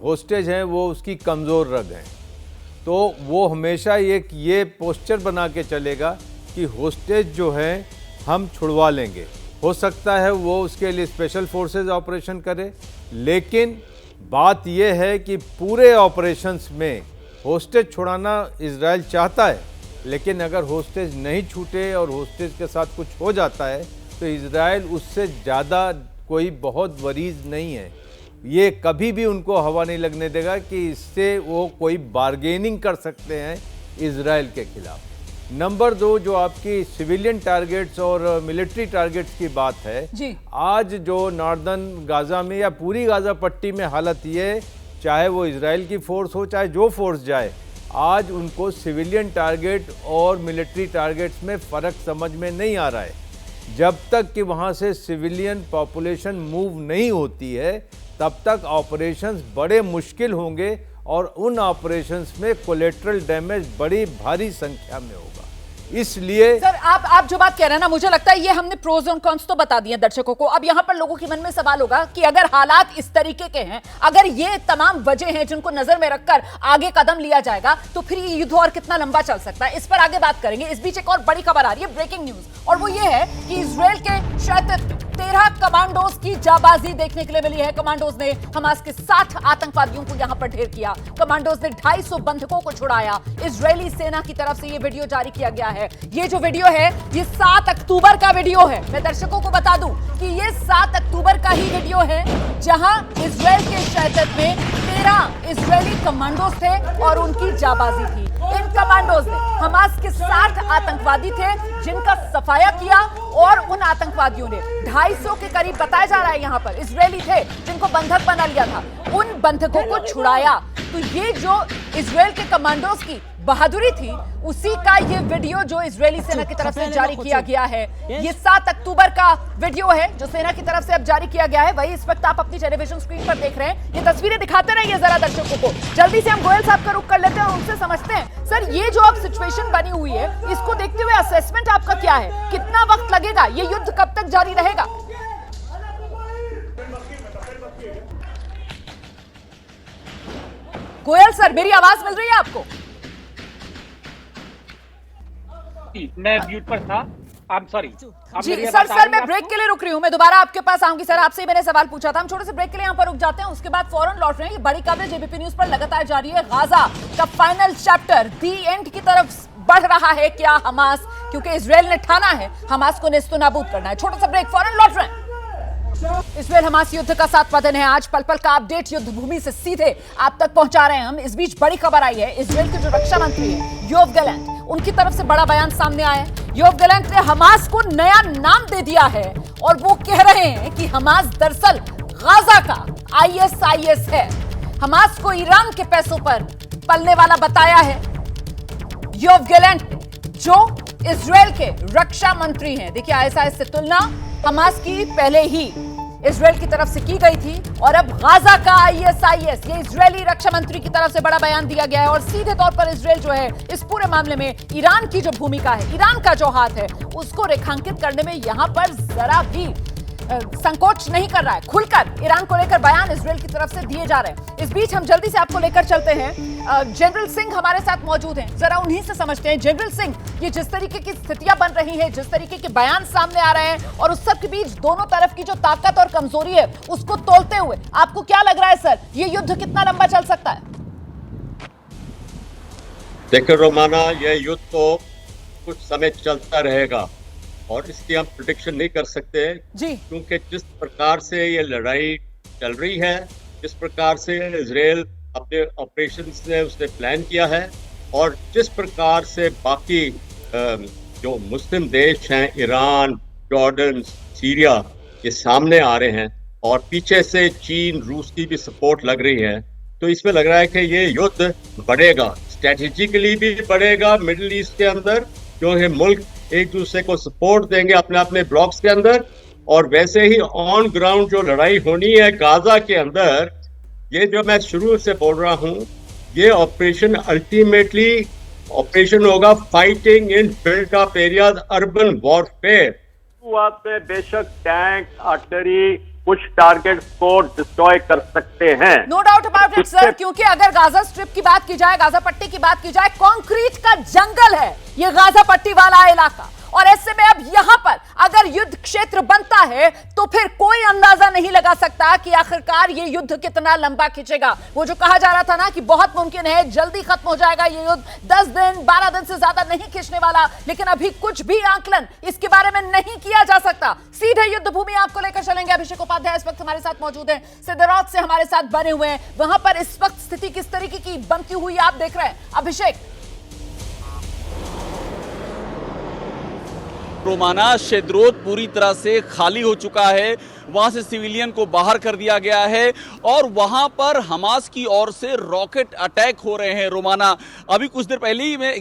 होस्टेज हैं वो उसकी कमज़ोर रग हैं। तो वो हमेशा ये पोस्चर बना के चलेगा कि होस्टेज जो हैं हम छुड़वा लेंगे। हो सकता है वो उसके लिए स्पेशल फोर्सेस ऑपरेशन करे, लेकिन बात यह है कि पूरे ऑपरेशंस में होस्टेज छुड़ाना इजराइल चाहता है, लेकिन अगर होस्टेज नहीं छूटे और होस्टेज के साथ कुछ हो जाता है तो इजराइल उससे ज़्यादा कोई बहुत वरीज नहीं है। ये कभी भी उनको हवा नहीं लगने देगा कि इससे वो कोई बार्गेनिंग कर सकते हैं इजराइल के खिलाफ। नंबर 2, जो आपकी सिविलियन टारगेट्स और मिलिट्री टारगेट्स की बात है जी। आज जो नॉर्दर्न गाज़ा में या पूरी गाज़ा पट्टी में हालत ये, चाहे वो इजराइल की फोर्स हो चाहे जो फोर्स जाए, आज उनको सिविलियन टारगेट और मिलिट्री टारगेट्स में फ़र्क समझ में नहीं आ रहा है। जब तक कि वहाँ से सिविलियन पॉपुलेशन मूव नहीं होती है तब तक ऑपरेशंस बड़े मुश्किल होंगे, और उन ऑपरेशंस में कोलेटरल डैमेज बड़ी भारी संख्या में होगा। इसलिए सर आप जो बात कह रहे हैं ना, मुझे लगता है ये हमने प्रोज और कॉन्स तो बता दिए दर्शकों को। अब यहां पर लोगों के मन में सवाल होगा कि अगर हालात इस तरीके के हैं, अगर ये तमाम वजह हैं जिनको नजर में रखकर आगे कदम लिया जाएगा, तो फिर ये युद्ध और कितना लंबा चल सकता है, इस पर आगे बात करेंगे। इस बीच एक और बड़ी खबर आ रही है, ब्रेकिंग न्यूज, और वो ये है कि इजराइल के शायद 13 कमांडोज की जाबाजी देखने के लिए मिली है। कमांडोज ने हमास के 60 आतंकवादियों को यहां पर ढेर किया। कमांडोज ने 250 बंधकों को छुड़ाया। इजरायली सेना की तरफ से यह वीडियो जारी किया गया है। ये जो वीडियो है ये 7 अक्टूबर का वीडियो है। मैं दर्शकों को बता दूं कि ये 7 अक्टूबर का ही वीडियो है, जहां इजराइल के शहदत में 13 इजरायली कमांडोज थे और उनकी जाबाजी थी। इन कमांडोज ने हमास के 60 आतंकवादी थे जिनका सफाया किया, और उन आतंकवादियों ने 250 के करीब बताया जा रहा है यहां पर इजरायली थे जिनको बंधक बना लिया था, उन बंधकों को छुड़ाया। तो ये जो इजराइल के कमांडोज की बहादुरी थी, उसी का ये वीडियो जो इजरायली सेना की तरफ से जारी किया गया है, ये 7 अक्टूबर का वीडियो है जो सेना की तरफ से अब जारी किया गया है। वही इस वक्त आप अपनी टेलीविजन स्क्रीन पर देख रहे हैं। ये तस्वीरें दिखाते रहिए जरा दर्शकों को। जल्दी से हम गोयल साहब का रुख कर लेते हैं और उनसे समझते हैं, सर ये जो अब सिचुएशन बनी हुई है, इसको देखते हुए असेसमेंट आपका क्या है? कितना वक्त लगेगा? ये युद्ध कब तक जारी रहेगा? गोयल सर, मेरी आवाज मिल रही है आपको? मैं म्यूट पर था, आई एम सॉरी। जी सर मैं ब्रेक के लिए रुक रही हूं। मैं दोबारा आपके पास आऊंगी सर, आपसे ही मैंने सवाल पूछा था। हम छोटे से ब्रेक के लिए यहां पर रुक जाते हैं, उसके बाद फौरन लौट रहे हैं। ये बड़ी खबर एबीपी न्यूज पर लगातार जारी है। गाजा का फाइनल चैप्टर दी एंड की तरफ बढ़ रहा है क्या हमास, क्योंकि इजराइल ने ठाना है हमास को नेस्तनाबूद करना है। छोटा सा ब्रेक, फौरन लौट रहे हैं। इजराइल हमास युद्ध का 7वां दिन है आज। पल पल का अपडेट युद्ध भूमि से सीधे आप तक पहुंचा रहे हैं हम। इस बीच बड़ी खबर आई है, इजराइल के जो रक्षा मंत्री हैं योव गैलेंट, उनकी तरफ से बड़ा बयान सामने आया है। योव गैलेंट ने हमास को नया नाम दे दिया है और वो कह रहे हैं कि हमास दरअसल गाजा का ISIS है। हमास को ईरान के पैसों पर पलने वाला बताया है योव गैलेंट, जो इजराइल के रक्षा मंत्री हैं। देखिए, ISIS से तुलना हमास की पहले ही इजराइल की तरफ से की गई थी, और अब गाजा का ISIS, ये इजरायली रक्षा मंत्री की तरफ से बड़ा बयान दिया गया है। और सीधे तौर पर इजराइल जो है इस पूरे मामले में ईरान की जो भूमिका है, ईरान का जो हाथ है, उसको रेखांकित करने में यहां पर जरा भी संकोच नहीं कर रहा है, खुलकर ईरान को लेकर बयान इजरायल की तरफ से दिए जा रहे हैं। इस बीच हम जल्दी से आपको लेकर चलते हैं, जनरल सिंह हमारे साथ मौजूद हैं, जरा उन्हीं से समझते हैं। जनरल सिंह, ये जिस तरीके की स्थितियां बन रही है, जिस तरीके के बयान सामने आ रहे हैं और उस सब के बीच दोनों तरफ की जो ताकत और कमजोरी है उसको तोलते हुए आपको क्या लग रहा है सर, ये युद्ध कितना लंबा चल सकता है? देखिए रोमाना, यह युद्ध तो कुछ समय चलता रहेगा और इसकी हम प्रेडिक्शन नहीं कर सकते जी, क्योंकि जिस प्रकार से ये लड़ाई चल रही है, जिस प्रकार से इजराइल अपने ऑपरेशंस ने उसने प्लान किया है और जिस प्रकार से बाकी जो मुस्लिम देश हैं, ईरान, जॉर्डन, सीरिया, ये सामने आ रहे हैं और पीछे से चीन, रूस की भी सपोर्ट लग रही है, तो इसमें लग रहा है कि ये युद्ध बढ़ेगा, स्ट्रेटेजिकली भी बढ़ेगा मिडिल ईस्ट के अंदर, क्योंकि मुल्क एक दूसरे को सपोर्ट देंगे अपने अपने ब्लॉक्स के अंदर। और वैसे ही ऑन ग्राउंड जो लड़ाई होनी है गाजा के अंदर, ये जो मैं शुरू से बोल रहा हूँ, ये ऑपरेशन अल्टीमेटली ऑपरेशन होगा fighting in built up areas, urban warfare. शुरुआत में बेशक टैंक, आर्टिलरी कुछ टारगेट्स को डिस्ट्रॉय कर सकते हैं, no doubt about it sir, क्योंकि अगर गाजा स्ट्रिप की बात की जाए, गाजा पट्टी की बात की जाए, कंक्रीट का जंगल है ये गाजा पट्टी वाला इलाका, और ऐसे में अब यहां पर अगर युद्ध क्षेत्र बनता है तो फिर कोई अंदाजा नहीं लगा सकता कि आखिरकार ये युद्ध कितना लंबा खिंचेगा। वो जो कहा जा रहा था ना कि बहुत मुमकिन है जल्दी खत्म हो जाएगा ये युद्ध, 10 दिन 12 दिन से ज्यादा नहीं खिंचने वाला, लेकिन अभी कुछ भी आंकलन इसके बारे में नहीं किया जा सकता। सीधे युद्ध भूमि आपको लेकर चलेंगे। अभिषेक उपाध्याय इस वक्त हमारे साथ मौजूद है, सिद्धरौद से हमारे साथ बने हुए हैं, वहां पर इस वक्त स्थिति किस तरीके की बनती हुई आप देख रहे हैं अभिषेक? रोमाना, शेद्रोत पूरी तरह से खाली हो चुका है, वहां से सिविलियन को बाहर कर दिया गया है और वहां पर हमास की ओर से रॉकेट अटैक हो रहे हैं। रोमाना, अभी कुछ देर पहले ही मैं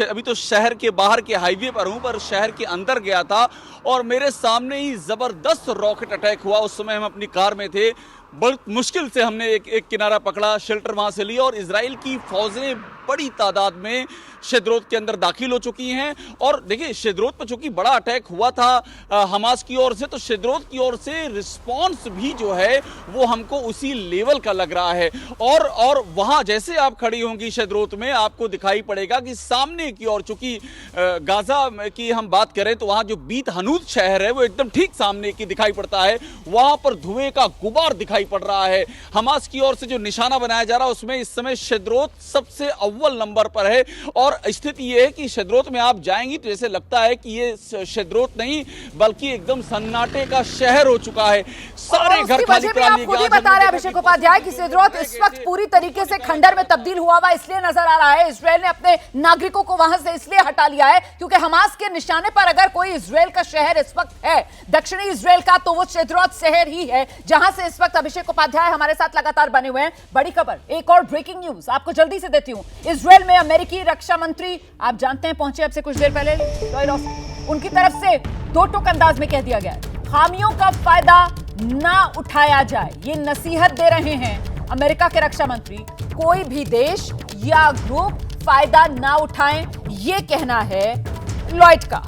अभी तो शहर के बाहर के हाईवे पर हूं, पर शहर के अंदर गया था और मेरे सामने ही जबरदस्त रॉकेट अटैक हुआ। उस समय हम अपनी कार में थे, बहुत मुश्किल से हमने एक किनारा पकड़ा, शेल्टर वहां से लिया और इजराइल की फौजें बड़ी तादाद में शेद्रोत के अंदर दाखिल हो चुकी हैं। और देखिए, शेद्रोत पर चूंकि बड़ा अटैक हुआ था हमास की ओर से, तो शेद्रोत की ओर से रिस्पांस भी जो है वो हमको उसी लेवल का लग रहा है। और वहां जैसे आप खड़ी होंगी शेद्रोत में, आपको दिखाई पड़ेगा कि सामने की ओर, चूंकि गाजा की हम बात करें तो वहां जो बीत हनूद शहर है वो एकदम ठीक सामने की दिखाई पड़ता है, वहां पर धुएं का गुबार दिखाई पड़ रहा है। हमास की ओर से जो निशाना बनाया जा रहा है उसमें इस समय शेद्रोत सबसे अव्वल नंबर पर है। और स्थिति यह है कि शेद्रोत में आप जाएंगी तो जैसे लगता है कि ये शेद्रोत नहीं बल्कि एकदम सन्नाटे का शहर हो चुका है, सारे घर खाली करा लिए गए। बता रहे अभिषेक उपाध्याय कि शेद्रोत इस वक्त पूरी तरीके से खंडर में तब्दील हुआ इसलिए नजर आ रहा है। इजरायल ने अपने नागरिकों को वहां से इसलिए हटा लिया है क्योंकि हमास के निशाने पर अगर कोई इजरायल का शहर इस वक्त है, दक्षिणी इजरायल का, तो वो शेद्रोत शहर ही है, जहां से इस वक्त अभिषेक उपाध्याय हमारे साथ लगातार बने हुए हैं। बड़ी खबर, एक और ब्रेकिंग न्यूज आपको जल्दी से देती हूं। इजरायल में अमेरिकी रक्षा मंत्री आप जानते हैं पहुंचे अब से कुछ देर पहले लॉयड ऑस्टिन, उनकी तरफ से दो टूक अंदाज में कह दिया गया है खामियों का फायदा ना उठाया जाए। ये नसीहत दे रहे हैं अमेरिका के रक्षा मंत्री, कोई भी देश या ग्रुप फायदा ना उठाएं, ये कहना है लॉयड का।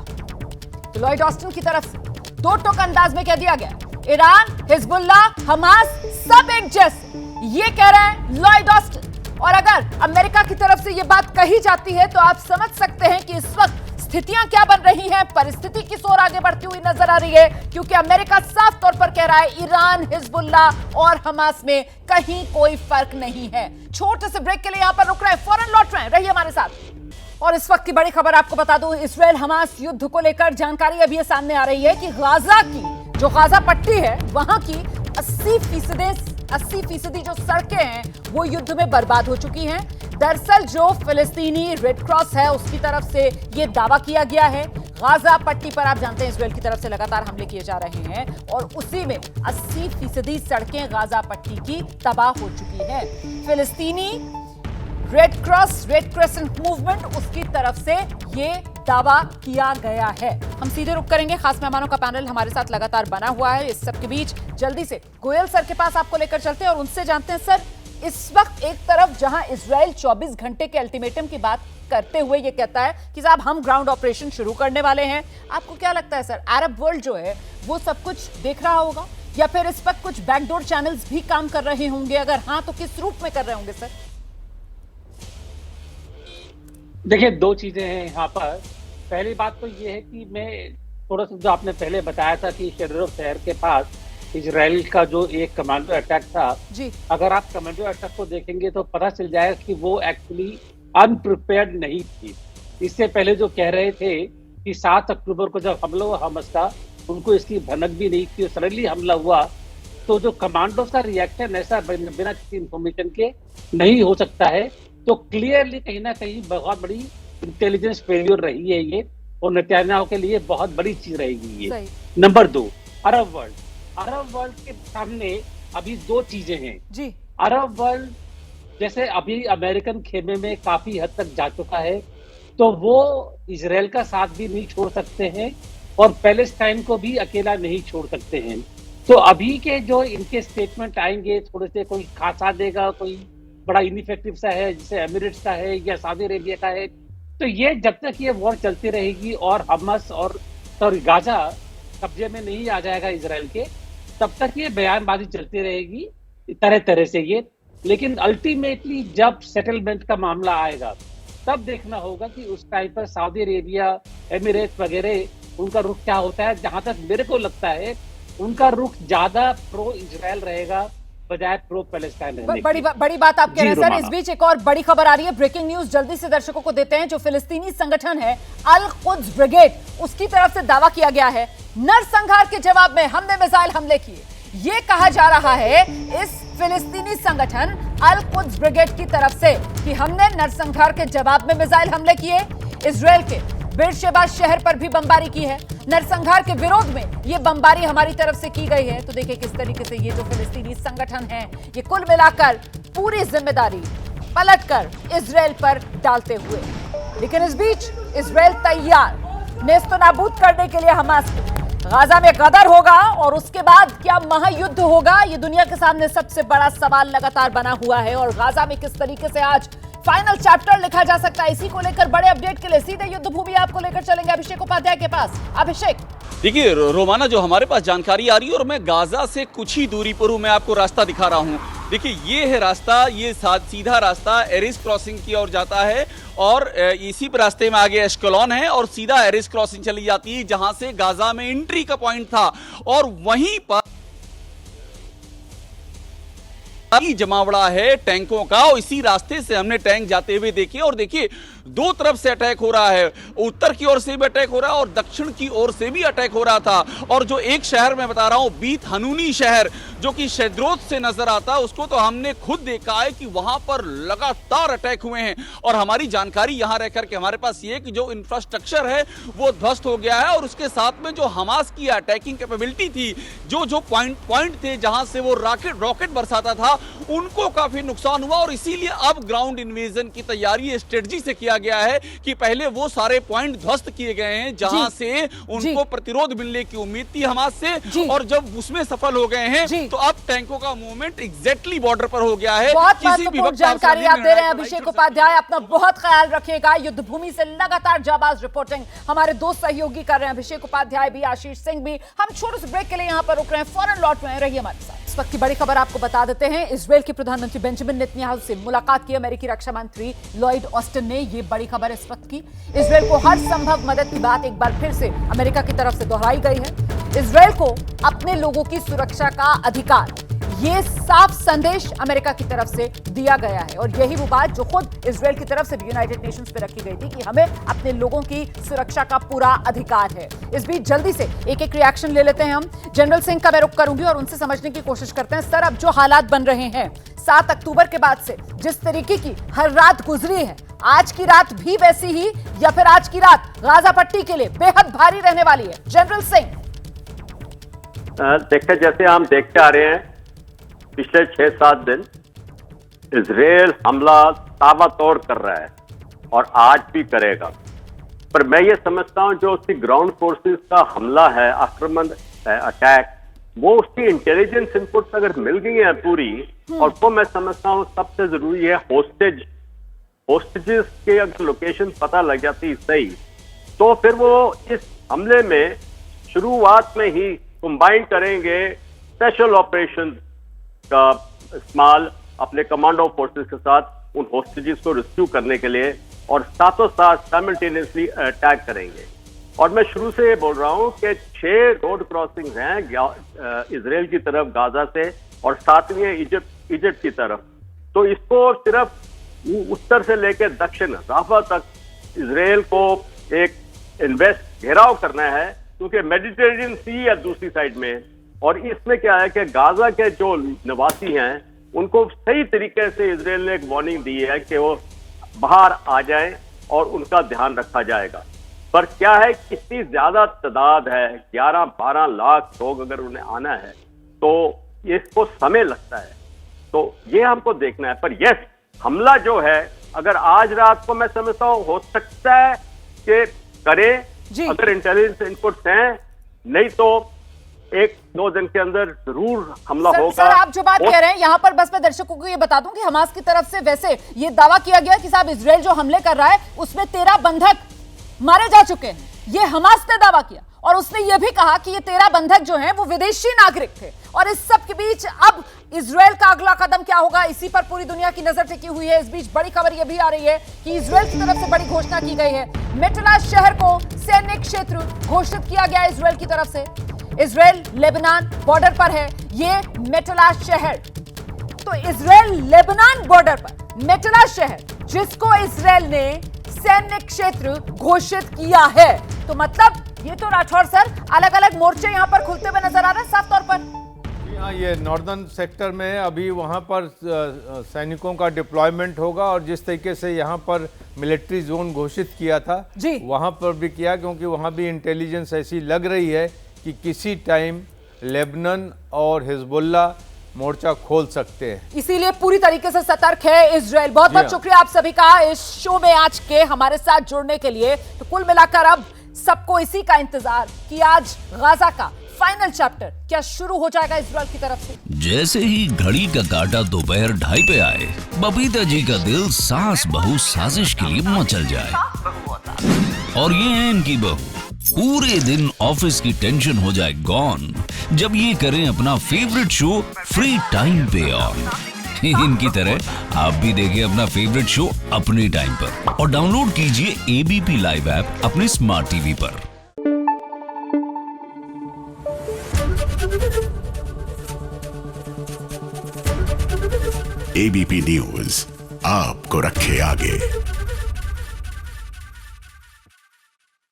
तो लॉयड ऑस्टिन की तरफ से दो टूक अंदाज में कह दिया गया, ईरान, हिजबुल्लाह, हमास सब एक जैसे, ये कह रहे हैं लॉयड ऑस्टिन। और अगर अमेरिका की तरफ से यह बात कही जाती है तो आप समझ सकते हैं कि इस वक्त स्थितियां क्या बन रही हैं, परिस्थिति किस ओर आगे बढ़ती हुई नजर आ रही है, क्योंकि अमेरिका साफ तौर पर कह रहा है ईरान, हिजबुल्लाह और हमास में कहीं कोई फर्क नहीं है। छोटे से ब्रेक के लिए यहां पर रुक रहे हैं, फौरन लौट रहे हैं, रहिए हमारे साथ। और इस वक्त की बड़ी खबर आपको बता दूं, इजरायल हमास युद्ध को लेकर जानकारी अभी ये सामने आ रही है कि गाजा की जो गाजा पट्टी है वहां की 80% जो सड़कें हैं वो युद्ध में बर्बाद हो चुकी हैं। दरअसल जो फिलिस्तीनी रेड क्रॉस है उसकी तरफ से ये दावा किया गया है। गाजा पट्टी पर आप जानते हैं इजरायल की तरफ से लगातार हमले किए जा रहे हैं और उसी में 80% सड़कें गाजा पट्टी की तबाह हो चुकी हैं। फिलिस्तीनी रेड क्रेसेंट मूवमेंट, उसकी तरफ से ये दावा किया गया है। हम सीधे रुक करेंगे, खास मेहमानों का पैनल हमारे साथ लगातार बना हुआ है। इस सब के बीच जल्दी से गोयल सर के पास आपको लेकर चलते हैं और उनसे जानते हैं सर, इस वक्त एक तरफ जहां इजराइल 24 घंटे के अल्टीमेटम की बात करते हुए ये कहता है कि साहब हम ग्राउंड ऑपरेशन शुरू करने वाले हैं, आपको क्या लगता है सर, अरब वर्ल्ड जो है वो सब कुछ देख रहा होगा या फिर इस वक्त कुछ बैकडोर चैनल्स भी काम कर रहे होंगे? अगर हाँ तो किस रूप में कर रहे होंगे सर? देखिए, दो चीजें हैं यहाँ पर। पहली बात तो ये है कि मैं थोड़ा सा जो आपने पहले बताया था कि शेडरो शहर के पास इजराइल का जो एक कमांडो अटैक था जी, अगर आप कमांडो अटैक को देखेंगे तो पता चल जाएगा कि वो एक्चुअली अनप्रिपेयर्ड नहीं थी। इससे पहले जो कह रहे थे कि 7 अक्टूबर को जब हमला हुआ हमास का, उनको इसकी भनक भी नहीं थी और सडनली हमला हुआ, तो जो कमांडोज का रिएक्शन ऐसा बिना किसी इंफॉर्मेशन के नहीं हो सकता है। तो क्लियरली कहीं ना कहीं बहुत बड़ी इंटेलिजेंस फेलियर रही है ये, और नेतन्याहू के लिए बहुत बड़ी चीज रहेगी ये। नंबर 2, अरब वर्ल्ड के सामने अभी दो चीजें हैं जी। अरब वर्ल्ड जैसे अभी अमेरिकन खेमे में काफी हद तक जा चुका है, तो वो इजराइल का साथ भी नहीं छोड़ सकते हैं और पैलेस्टाइन को भी अकेला नहीं छोड़ सकते हैं। तो अभी के जो इनके स्टेटमेंट आएंगे, थोड़े से कोई खासा देगा, कोई बड़ा इनइफेक्टिव सा है जैसे एमिरेट्स का है या सऊदी अरेबिया का है, तो ये जब तक ये वॉर चलती रहेगी और हमास और गाजा कब्जे में नहीं आ जाएगा इजराइल के, तब तक ये बयानबाजी चलती रहेगी तरह तरह से ये। लेकिन अल्टीमेटली जब सेटलमेंट का मामला आएगा तब देखना होगा कि उस टाइम पर सऊदी अरेबिया, एमिरेट्स वगैरह उनका रुख क्या होता है। जहां तक मेरे को लगता है उनका रुख ज्यादा प्रो इजराइल रहेगा बजाय प्रो पैलेस्टाइन रहने की। बड़ी बात आप कह रहे हैं सर। इस बीच एक और बड़ी खबर आ रही है, ब्रेकिंग न्यूज जल्दी से दर्शकों को देते हैं। जो फिलिस्तीनी संगठन है अल कुद्स ब्रिगेड, उसकी तरफ से दावा किया गया है नरसंहार के जवाब में हमने मिसाइल हमले किए। ये कहा जा रहा है इस फिलिस्तीनी संगठन अल कुद्स ब्रिगेड की तरफ से कि हमने नरसंहार के जवाब में मिसाइल हमले किए, इजराइल के बेरशेबा शहर पर भी बमबारी की है। नरसंहार के विरोध में ये बमबारी हमारी तरफ से की गई है। तो देखिए किस तरीके से ये जो फिलिस्तीनी संगठन है, ये कुल मिलाकर पूरी जिम्मेदारी पलटकर इजराइल पर डालते हुए, लेकिन इस बीच इजराइल तैयार नेस्तनाबूद करने के लिए हमास को। गाजा में गदर होगा और उसके बाद क्या महायुद्ध होगा, ये दुनिया के सामने सबसे बड़ा सवाल लगातार बना हुआ है। और गाजा में किस तरीके से आज फाइनल चैप्टर लिखा जा सकता है, इसी को लेकर बड़े अपडेट के लिए सीधे युद्ध भूमि आपको लेकर चलेंगे अभिषेक उपाध्याय के पास। अभिषेक, देखिए रोमाना, जो हमारे पास जानकारी आ रही है और मैं गाजा से कुछ ही दूरी पर हूं, मैं आपको रास्ता दिखा रहा हूं। देखिए ये है रास्ता, ये सीधा रास्ता एरिस क्रॉसिंग की ओर जाता है और इसी रास्ते में आगे एश्कलॉन है और सीधा एरिस क्रॉसिंग चली जाती है जहां से गाजा में एंट्री का पॉइंट था। और वहीं पर जमावड़ा है टैंकों का और इसी रास्ते से हमने टैंक जाते हुए देखे। और देखिए दो तरफ से अटैक हो रहा है, उत्तर की ओर से भी अटैक हो रहा है और दक्षिण की ओर से भी अटैक हो रहा था। और जो एक शहर मैं बता रहा हूं, बीत हनूनी शहर, जो कि शेद्रोत से नजर आता है, उसको तो हमने खुद देखा है कि वहां पर लगातार अटैक हुए हैं। और हमारी जानकारी यहां रहकर के हमारे पास ये कि जो इंफ्रास्ट्रक्चर है वो ध्वस्त हो गया है और उसके साथ में जो हमास की अटैकिंग कैपेबिलिटी थी, जो पॉइंट थे जहां से वो रॉकेट बरसाता था, उनको काफी नुकसान हुआ। और इसीलिए अब ग्राउंड इन्वेजन की तैयारी स्ट्रेटजी से किया गया है कि पहले वो सारे पॉइंट ध्वस्त किए गए हैं जहां से उनको प्रतिरोध मिलने की उम्मीद थी हमास से, और जब उसमें सफल हो गए हैं तो अब टैंकों का मूवमेंट एग्जैक्टली बॉर्डर पर हो गया है। बहुत महत्वपूर्ण जानकारी आप दे रहे हैं अभिषेक उपाध्याय, अपना बहुत ख्याल रखिएगा। युद्ध भूमि से लगातार जाबाज रिपोर्टिंग हमारे दो सहयोगी कर रहे हैं, अभिषेक उपाध्याय भी, आशीष सिंह भी। हम छोटे से ब्रेक के लिए यहाँ पर रुक रहे हैं, फौरन लौट रहे हैं, रहिए हमारे साथ। इस वक्त की बड़ी खबर आपको बता देते हैं, इजराइल के प्रधानमंत्री बेंजामिन नेतन्याहू से मुलाकात की अमेरिकी रक्षा मंत्री लॉयड ऑस्टिन ने। ये बड़ी खबर इस वक्त की, इजराइल को हर संभव मदद की बात एक बार फिर से अमेरिका की तरफ से दोहराई गई है। इजराइल को अपने लोगों की सुरक्षा का अधिकार, ये साफ संदेश अमेरिका की तरफ से दिया गया है। और यही वो बात जो खुद इजराइल की तरफ से भी यूनाइटेड नेशंस पे रखी गई थी कि हमें अपने लोगों की सुरक्षा का पूरा अधिकार है। इस बीच जल्दी से एक एक रिएक्शन ले लेते हैं हम। जनरल सिंह का मैं रुख करूंगी और उनसे समझने की कोशिश करते हैं। सर, अब जो हालात बन रहे हैं 7 अक्टूबर के बाद से, जिस तरीके की हर रात गुजरी है, आज की रात भी वैसी ही या फिर आज की रात गाजा पट्टी के लिए बेहद भारी रहने वाली है? जनरल सिंह, देखिए, जैसे हम देखते आ रहे हैं पिछले 6-7 दिन इजराइल हमला ताबड़तोड़ कर रहा है और आज भी करेगा, पर मैं ये समझता हूं जो उसकी ग्राउंड फोर्सेस का हमला है, आक्रमण है, अटैक, वो उसकी इंटेलिजेंस इनपुट्स अगर मिल गई है पूरी, और वो मैं समझता हूं सबसे जरूरी है होस्टेजेस के अगर लोकेशन पता लग जाती सही, तो फिर वो इस हमले में शुरुआत में ही कंबाइन करेंगे स्पेशल ऑपरेशन का इस्तेमाल अपने कमांडो फोर्सेस के साथ उन होस्टेजेस को रेस्क्यू करने के लिए, और साथों साथ साइमल्टेनियसली अटैक करेंगे। और मैं शुरू से ये बोल रहा हूं कि 6 रोड क्रॉसिंग्स हैं इजराइल की तरफ गाजा से, और 7वीं है इजिप्ट की तरफ। तो इसको सिर्फ उत्तर से लेकर दक्षिण राफा तक इजराइल को एक घेराव करना है, क्योंकि मेडिटेरेनियन सी है दूसरी साइड में। और इसमें क्या है कि गाजा के जो निवासी हैं उनको सही तरीके से इजराइल ने एक वार्निंग दी है कि वो बाहर आ जाएं और उनका ध्यान रखा जाएगा। पर क्या है, कितनी ज्यादा तादाद है, 11-12 लाख लोग अगर उन्हें आना है तो इसको समय लगता है, तो ये हमको देखना है। पर यस, हमला जो है अगर आज रात को मैं समझता हूं हो सकता है कि करें अगर इंटेलिजेंस इनपुट्स हैं, नहीं तो 1-2 दिन के अंदर जरूर हमला होगा। सर, आप जो बात कह रहे हैं यहाँ पर बस मैं दर्शकों को ये बता दूं कि हमास की तरफ से वैसे ये दावा किया गया कि साहब इजराइल जो हमले कर रहा है उसमें 13 बंधक मारे जा चुके हैं, ये हमास ने दावा किया। और उसने ये भी कहा कि ये 13 बंधक जो हैं वो विदेशी नागरिक थे। और इस सब के बीच अब इजराइल का अगला कदम क्या होगा, इसी पर पूरी दुनिया की नजर टिकी हुई है। इस बीच बड़ी खबर यह भी आ रही है कि इजराइल की तरफ से बड़ी घोषणा की गई है। मेटलास शहर को सैन्य क्षेत्र घोषित किया गया इजराइल की तरफ से। इजराइल लेबनान बॉर्डर पर है ये मेटलास शहर। तो इजराइल लेबनान बॉर्डर पर मेटलास शहर, जिसको इजराइल ने सैन्य क्षेत्र घोषित किया है, तो मतलब ये तो राठौर सर अलग अलग मोर्चे यहां पर खुलते हुए नजर आ रहे हैं साफ तौर पर। हाँ, ये नॉर्दर्न सेक्टर में अभी वहाँ पर सैनिकों का डिप्लॉयमेंट होगा, और जिस तरीके से यहाँ पर मिलिट्री जोन घोषित किया था जी, वहाँ पर भी किया, क्योंकि वहाँ भी इंटेलिजेंस ऐसी लग रही है कि किसी टाइम लेबनान और हिजबुल्ला मोर्चा खोल सकते हैं, इसीलिए पूरी तरीके से सतर्क है इजराइल। बहुत बहुत शुक्रिया आप सभी का इस शो में आज के हमारे साथ जुड़ने के लिए। तो कुल मिलाकर अब सबको इसी का इंतजार कि आज गाजा का फाइनल चैप्टर क्या शुरू हो जाएगा इजराइल की तरफ से। जैसे ही घड़ी का काटा दोपहर 2:30 पे आए, बबीता जी का दिल सास बहू साजिश के लिए मचल जाए। और ये है इनकी बहू, पूरे दिन ऑफिस की टेंशन हो जाए गॉन जब ये करें अपना फेवरेट शो फ्री टाइम पे ऑन। इनकी तरह आप भी देखिए अपना फेवरेट शो अपने टाइम पर, और डाउनलोड कीजिए एबीपी लाइव ऐप अपने स्मार्ट टीवी पर। एबीपी न्यूज आपको रखे आगे।